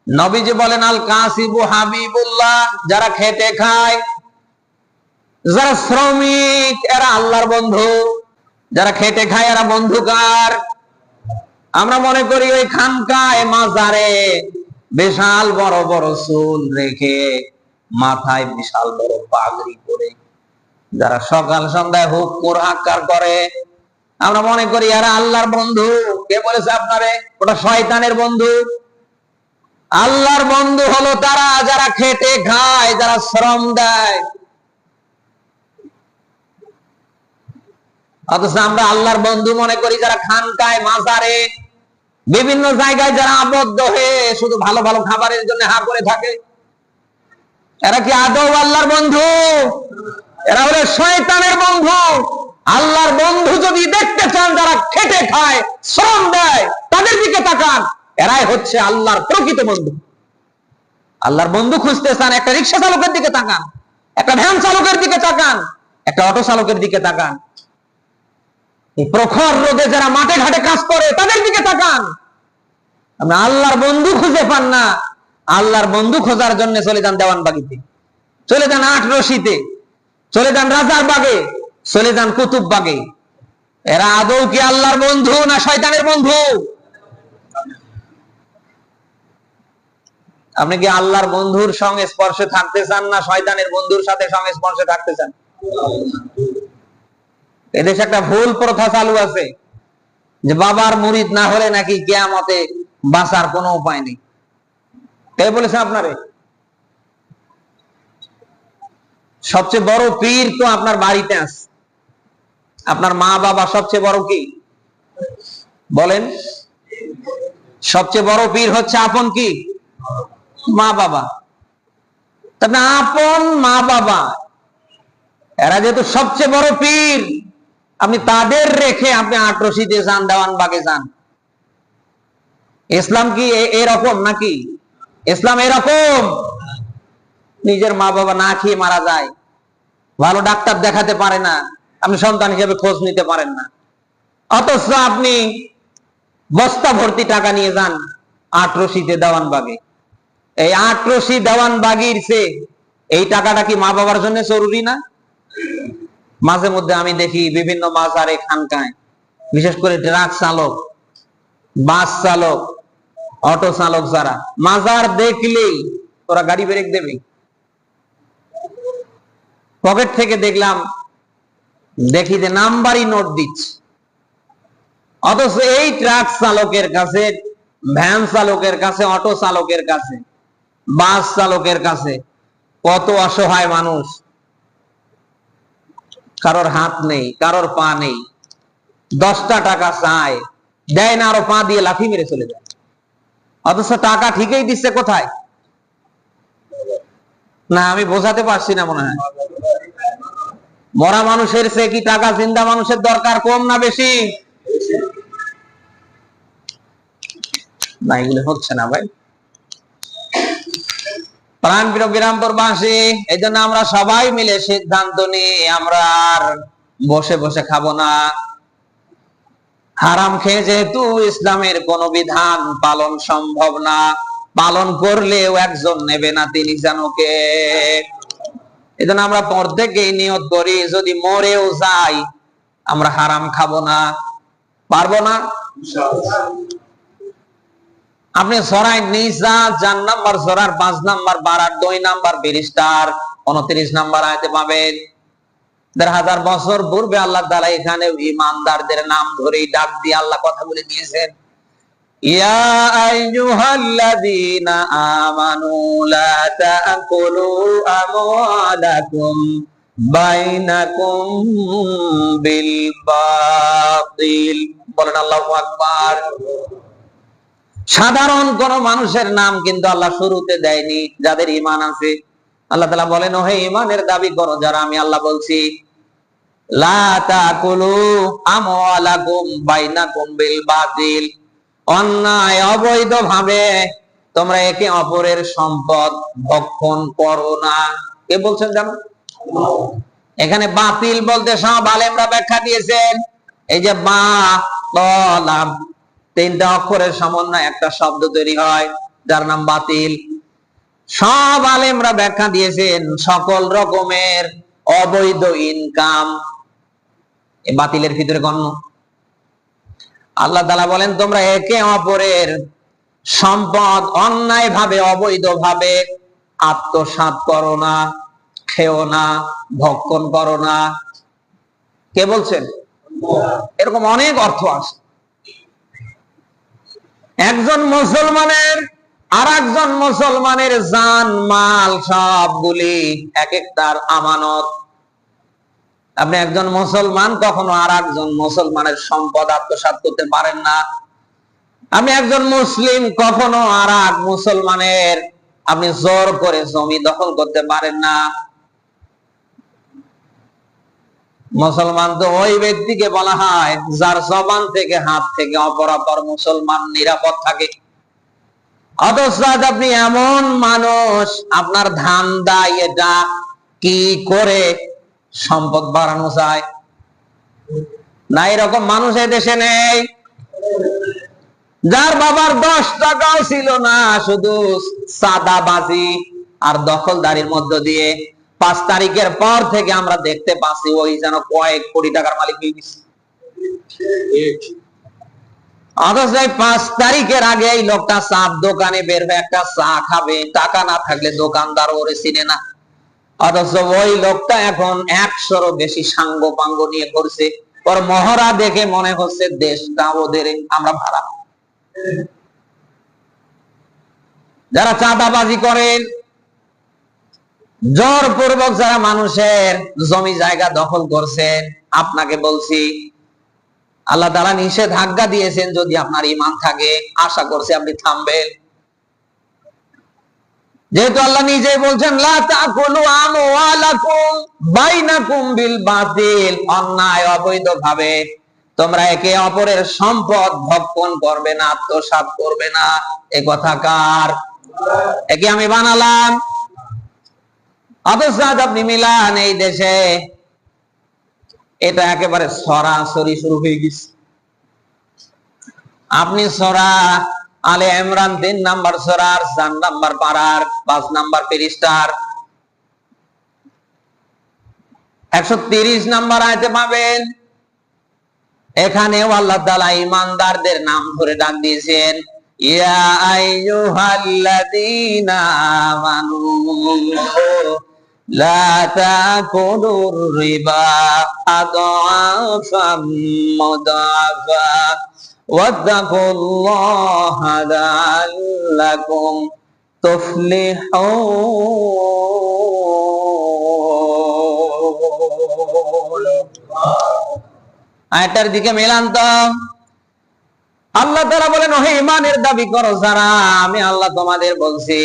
নবীজি বলেন আল কাসিবু হাবিবুল্লাহ, যারা খেটে খায়, যারা শ্রমিক এরা আল্লাহর বন্ধু। যারা খেটে খায় এরা বন্ধু কার? আমরা মনে করি ওই খানকায় মাজারে বিশাল বড় বড় চুল রেখে মাথায় বিশাল বড় পাগড়ি পরে যারা সকাল সন্ধ্যায় হুক কুরআকার করে, আমরা মনে করি এরা আল্লাহর বন্ধু। কে বলেছে আপনারে? ওটা শয়তানের বন্ধু। আল্লাহর বন্ধু হলো তারা যারা খেটে খায়, যারা শ্রম দেয়। অথচ আমরা আল্লাহর বন্ধু মনে করি যারা খানকায় মাজারে বিভিন্ন জায়গায় যারা আবদ্ধ হয়ে শুধু ভালো ভালো খাবারের জন্য হা করে থাকে। এরা কি আদৌ আল্লাহর বন্ধু? এরা হলো শয়তানের বন্ধু। আল্লাহর বন্ধু যদি দেখতে চান যারা খেটে খায়, শ্রম দেয়, তাদের দিকে তাকান। এরাই হচ্ছে আল্লাহর প্রকৃত বন্ধু। আল্লাহর বন্ধু খুঁজতে চান, একটা রিক্সা চালকের দিকে তাকান, একটা ভ্যান চালকের দিকে তাকান, একটা অটো চালকের দিকে তাকান। এই প্রখর রোদে যারা মাঠে ঘাটে কাজ করে তাদের দিকে তাকান। আপনি আল্লাহর বন্ধু খুঁজে পান না। আল্লাহর বন্ধু খোঁজার জন্য চলে যান দেওয়ানবাগিতে, চলে যান আটরশিতে, চলে যান রাজার বাগে, চলে যান কুতুব বাগে। এরা আদৌ কি আল্লাহর বন্ধু না শয়তানের বন্ধু? আপনি কি আল্লাহর বন্ধুর সঙ্গে স্পর্শে থাকতে চান না শয়তানের বন্ধুর সাথে সংস্পর্শে থাকতে চান? এদেশে একটা ভুল প্রথা চালু আছে যে বাবার মুরিদ না হলে নাকি কিয়ামতে বাঁচার কোনো উপায় নেই। কে বলেছে আপনারে? সবচেয়ে বড় পীর তো আপনার বাড়িতে আছে। আপনার মা বাবা সবচেয়ে বড় কি বলেন? সবচেয়ে বড় পীর হচ্ছে আপন কি মা বাবা। তবে আপন মা বাবা এরা যেহেতু সবচেয়ে বড় পীর, আপনি তাদের রেখে আপনি আটরশিতে যান, দেওয়ানবাগে যান। ইসলাম কি এরকম নাকি? ইসলাম এরকম? নিজের মা বাবা না খেয়ে মারা যায়, ভালো ডাক্তার দেখাতে পারে না, আপনি সন্তান হিসেবে খোঁজ নিতে পারেন না, অথচ আপনি বস্তা ভর্তি টাকা নিয়ে যান আটরশিতে দেওয়ানবাগে। এই আটরশি দেওয়ানবাগির চেয়ে এই টাকাটা কি মা বাবার জন্য জরুরি না? মাঝে মধ্যে আমি দেখি বিভিন্ন মাজারে খানকায়, বিশেষ করে ট্রাক চালক, বাস চালক, অটো চালক, যারা মাজার দেখলেই ওরা গাড়ি ব্রেক দেবে। পকেট থেকে দেখি যে নাম্বারই নোট দিচ্ছে। অথচ এই ট্রাক চালকের কাছে, ভ্যান চালকের কাছে, অটো চালকের কাছে, বাস চালকের কাছে কত অসহায় মানুষ, কারোর হাত নেই, কারোর পা নেই, 10টা টাকা চায়, দেয় না, আরো পা দিয়ে লাথি মেরে চলে যায়। অথচ টাকা ঠিকই দিচ্ছে কোথায়? না আমি বোঝাতে পারছি না মনে হয়। মরা মানুষের চেয়ে কি টাকা জিন্দা মানুষের দরকার কম না বেশি? না এগুলো হচ্ছে না ভাই। প্রাণপ্রিয় বিরামপুরবাসী, এই জন্য আমরা সবাই মিলে সিদ্ধান্ত নিই আমরা আর বসে বসে খাবো না। হারাম খেয়ে যেহেতু ইসলামের কোন বিধান পালন সম্ভব না, পালন করলেও একজন নেবে না, তিনি যেন কে। এই জন্য আমরা প্রত্যেকেই নিয়ত করি যদি মরেও যাই আমরা হারাম খাবো না। পারবো না? আপনি সরাই নিসা 4 নাম্বার সরার 5 নাম্বার বারার 2 নাম্বার পৃষ্ঠার 29 নাম্বার আয়াতে পাবেন। 1000 বছর পূর্বে আল্লাহ তাআলা এখানে ঈমানদারদের নাম ধরেই ডাক দিয়ে আল্লাহ কথা বলে দিয়েছেন, ইয়া আইয়ুহাল্লাযীনা আমানু লা তাকুলু আমওয়ালাকুম বাইনাকুম বিল বাতিল। বলেন আল্লাহু আকবার। সাধারণ কোন মানুষের নাম কিন্তু আল্লাহ শুরুতে দেয়নি, যাদের ঈমান আছে। আল্লাহ তাআলা বলেন, ওহে ঈমানের দাবি করো যারা, আমি আল্লাহ বলছি, লা তাকুলু আমওয়ালাকুম বাইনাকুম বিল বাতিল, অন্যায় অবৈধ ভাবে তোমরা একে অপরের সম্পদ ভক্ষণ করো না। কে বলছেন জানো? এখানে বাতিল বলতে সব আলেমরা ব্যাখ্যা দিয়েছেন। এই যে বা, ত, লাম, 3টা অক্ষরের সমন্বয়ে একটা শব্দ তৈরি হয়। যার নাম বাতিল। সব আলেমরা ব্যাখ্যা দিয়েছেন সকল রকমের অবৈধ ইনকাম এই বাতিলের ভিতরে গণ্য। আল্লাহ তাআলা বলেন তোমরা একে অপরের সম্পদ অন্যায় ভাবে অবৈধ ভাবে আত্মসাৎ করো না, খেও না, ভক্ষণ করো না। কে বলছেন? এরকম অনেক অর্থ আছে। একজন মুসলমানের আর একজন মুসলমানের জান মাল সবগুলি এক একটার আমানত। আপনি একজন মুসলমান কখনো আর একজন মুসলমানের সম্পদ আত্মসাৎ করতে পারেন না। আপনি একজন মুসলিম কখনো আর এক মুসলমানের আপনি জোর করে জমি দখল করতে পারেন না। মুসলমান তো ওই ব্যক্তিকে বলা হয় যার জবান থেকে হাত থেকে অপরাপর মুসলমান নিরাপদ থাকে। অথচ আপনি এমন মানুষ, আপনার ধান্দা এটা কি করে সম্পদ বাড়ানো যায় না, এরকম মানুষ দেশে নেই। যার বাবার 10 টাকাও ছিল না, শুধু সাদাবাজি আর দখলদারির মধ্য দিয়ে 5 তারিখের পর থেকে আমরা দেখতে পাচ্ছি ওই যেন কয়েক কোটি টাকার মালিক হয়ে গেছে। অথচ 5 তারিখের আগে এই লোকটা চার দোকানে বের হয়ে একটা চা খাবে, টাকা না থাকলে দোকানদার ওরে চিনে না। অথচ ওই লোকটা এখন 100-এরও বেশি সাঙ্গ পাঙ্গ নিয়ে করছে। ওর মহড়া দেখে মনে হচ্ছে দেশটা ওদের, আমরা ভাড়া। যারা চাঁদাবাজি করেন, জোরপূর্বক যারা মানুষের জমি জায়গা দখল করছেন, আপনাকে বলছি আল্লাহ তাআলা নিষেধাজ্ঞা দিয়েছেন যদি আপনার ঈমান থাকে, আশা করছি আপনি থামবেন। যেহেতু আল্লাহ নিজেই বলছেন লা তাকুলু আমওয়ালাকুম বাইনাকুম বিল বাতিল, অন্যায় অবৈধ ভাবে তোমরা একে অপরের সম্পদ ভক্ষণ করবে না, আত্মসাৎ করবে না। এ কথা কার? একে আমি বানালাম। অথচ আপনি মিলান এই দেশে এটা একেবারে সরাসরি শুরু হয়ে গেছে। আপনি সূরা আলে ইমরান 3 নাম্বার সূরার 4 নাম্বার পারার 5 নাম্বার পৃষ্ঠার 130 নাম্বার আয়াতে পাবেন। এখানেও আল্লাহ তাআলা ঈমানদারদের নাম ধরে ডাক দিয়েছেন, ইয়া আইয়ুহাল্লাযীনা আমানু লা তাকুলুর রিবা আদআফাম মুদাআফা ওয়াত্তাকুল্লাহা লাআল্লাকুম তুফলিহুন। আয়াতের দিকে মেলান তো। আল্লাহ তাআলা বলেন, ওহে ঈমানের দাবি করো যারা, আমি আল্লাহ তোমাদের বলছি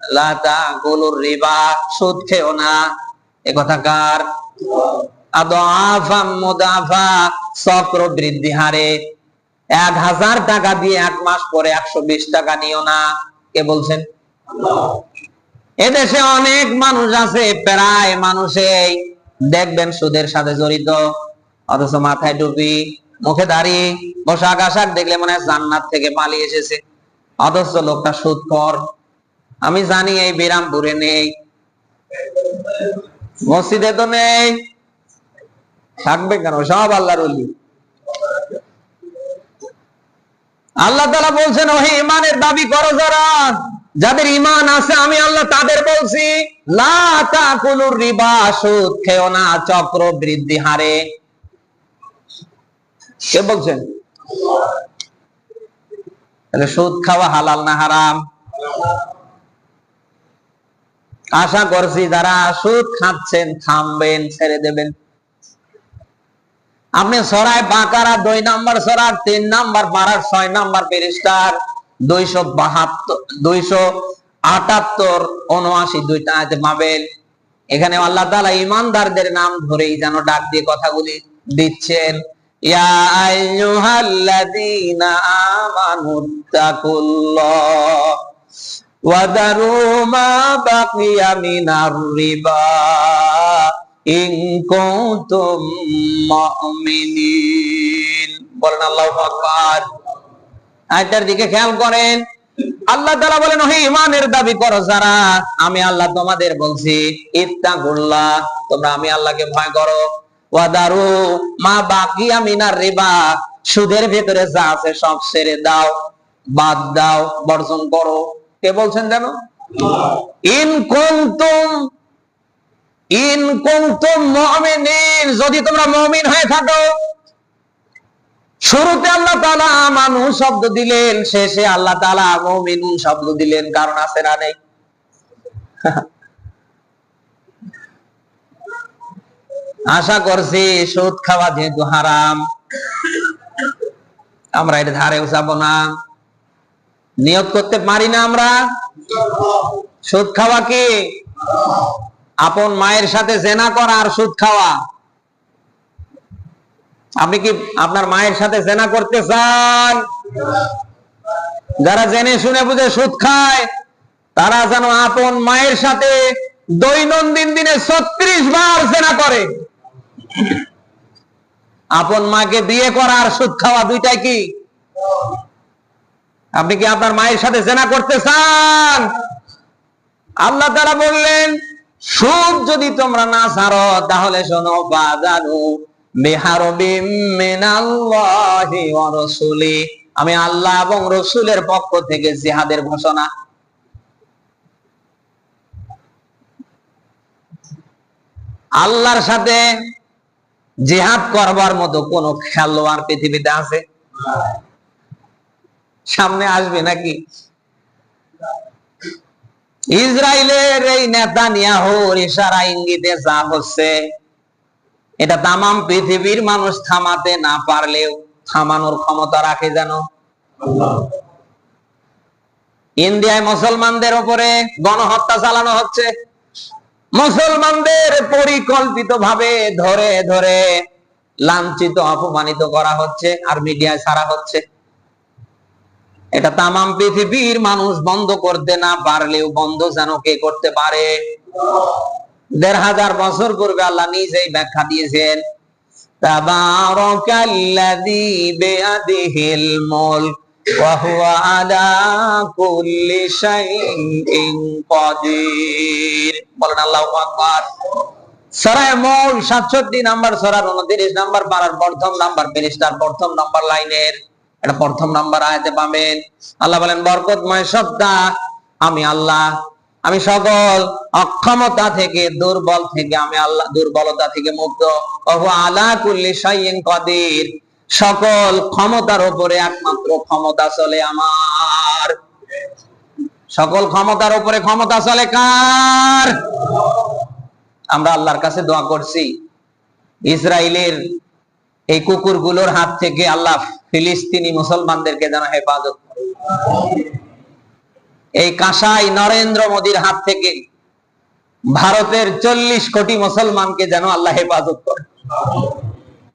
লা তাকুলুর রিবা, সুদ খেও না। এ কথা কার? আদআফাম মুদাআফা, চক্র বৃদ্ধি হারে। 1000 টাকা দিয়ে 1 মাস পরে 120 টাকা নিও না। কে বলছেন? আল্লাহ। এদেশে অনেক মানুষ আছে, প্রায় মানুষই দেখবেন সুদের সাথে জড়িত, অথচ মাথায় টুপি, মুখে দাড়ি, পোশাক আশাক দেখলে মনে হয় জান্নাত থেকে পালিয়ে এসেছে। অথচ লোকটা সুদখোর। আমি জানি এই বিরামপুরে নেই, মসজিদে তো নেই, থাকবে কেন? সব আল্লাহর ওলি। আল্লাহ তাআলা বলছেন, ওহে ঈমানের দাবি করো যারা, যাদের ঈমান আছে আমি আল্লাহ তাদের বলছি লা তাকুলুর রিবা, সুদ খেও না চক্র বৃদ্ধি হারে। কে বলছেন? তাহলে সুদ খাওয়া হালাল না হারাম? আশা করছি যারা সুদ খাচ্ছেন থামবেন, ছেড়ে দেবেন। আপনি সূরা বাকারা 2 নাম্বার সূরার 3 নাম্বার পারার 6 নাম্বার পৃষ্ঠার 272, 278, 79 দুইটা আয়াতে পাবেন। এখানে আল্লাহ তাআলা ঈমানদারদের নাম ধরেই যেন ডাক দিয়ে কথাগুলি দিচ্ছেন, ইয়া আইয়ুহাল্লাযীনা আমানুত্তাকুল্লাহ ওয়া দারু মা বাকিয়া মিনার রিবা ইন কুনতুম মুমিনিন। বলেন আল্লাহু আকবার। আয়াতের দিকে খেয়াল করেন, আল্লাহ তাআলা বলেন, হে ঈমানের দাবি করো যারা, আমি আল্লাহ তোমাদের বলছি ইত্তাকুল্লাহ, তোমরা আমি আল্লাহকে ভয় করো। ওয়াদারু মা বাকিয়া মিনার রিবা, সুদের ভেতরে যা আছে সব ছেড়ে দাও, বাদ দাও, বর্জন করো। কে বলছেন জানো? ইন কুনতুম মুমিনিন, যদি তোমরা মুমিন হয়ে থাকো। শুরুতে আল্লাহ তাআলা মানু শব্দ দিলেন, শেষে আল্লাহ তাআলা মুমিনুন শব্দ দিলেন, কারণ আছে না নেই? আশা করছি সুদ খাওয়া যেহেতু হারাম, আমরা এটা ধারেও যাব না। নিয়ত করতে পারি না আমরা? সুদ খাওয়া কি? আপন মায়ের সাথে জেনা করা আর সুদ খাওয়া। আপনি কি আপনার মায়ের সাথে জেনা করতে চান? যারা জেনে শুনে বুঝে সুদ খায়, তারা যেন আপন মায়ের সাথে দৈনন্দিন দিনে 36 বার জেনা করে। আপন মাকে বিয়ে করা আর সুদ খাওয়া দুইটাই কি? আপনি কি আপনার মায়ের সাথে জেনা করতে চান? আল্লাহ তাআলা বললেন, সুদ যদি তোমরা না ছাড়ো তাহলে শোনো, বাজানু বিহারবিম মিনাল্লাহি ওয়া রাসূলি, আমি আল্লাহ এবং রাসূলের পক্ষ থেকে জিহাদের ঘোষণা। আল্লাহর সাথে জিহাদ করবার মতো কোন খেলোয়াড় পৃথিবীতে আছে? সামনে আসবে নাকি? ইসরায়েলের এই নেতানিয়াহুর ইশারা ইঙ্গিতে যা হচ্ছে, এটা তামাম পৃথিবীর মানুষ থামাতে না পারলেও থামানোর ক্ষমতা রাখে যেন আল্লাহ। ইন্ডিয়ায় মুসলমানদের উপরে গণহত্যা চালানো হচ্ছে, মুসলমানদের পরিকল্পিত ভাবে ধরে ধরে লাঞ্ছিত অপমানিত করা হচ্ছে আর মিডিয়ায় ছাড়া হচ্ছে। এটা তামাম পৃথিবীর মানুষ বন্ধ করতে না পারলেও বন্ধ যেন কে করতে পারে? ১৫০০ বছর পূর্বে আল্লাহ নিজেই ব্যাখ্যা দিয়েছেন, তাবারাকাল্লাযী বিয়াদিহিল মুলক ওয়া হুয়া আলা কুল্লি শাইইন কাদির। বলেন আল্লাহু আকবার। সূরা মুলক ৬৭ নাম্বার সূরার ২৯ নাম্বার পারার প্রথম নাম্বার পৃষ্ঠার প্রথম নাম্বার লাইনের এটা প্রথম নাম্বার আয়াতে পাবেন। আল্লাহ বলেন, বরকতময় সত্তা আমি আল্লাহ, আমি সকল অক্ষমতা থেকে, দুর্বল থেকে আমি আল্লাহ, দুর্বলতা থেকে মুক্ত। ওহু আলা কুল্লি শাইইন কাদির, সকল ক্ষমতার উপরে একমাত্র ক্ষমতা চলে আমার। সকল ক্ষমতার উপরে ক্ষমতা চলে কার? আমরা আল্লাহর কাছে দোয়া করছি, ইসরায়েলের এই কুকুরগুলোর হাত থেকে আল্লাহ ফিলিস্তিনি মুসলমানদেরকে যেন হেফাজত করে। এই কাসাই নরেন্দ্র মোদীর হাত থেকে ভারতের 40 কোটি মুসলমানকে যেন আল্লাহ হেফাজত করে।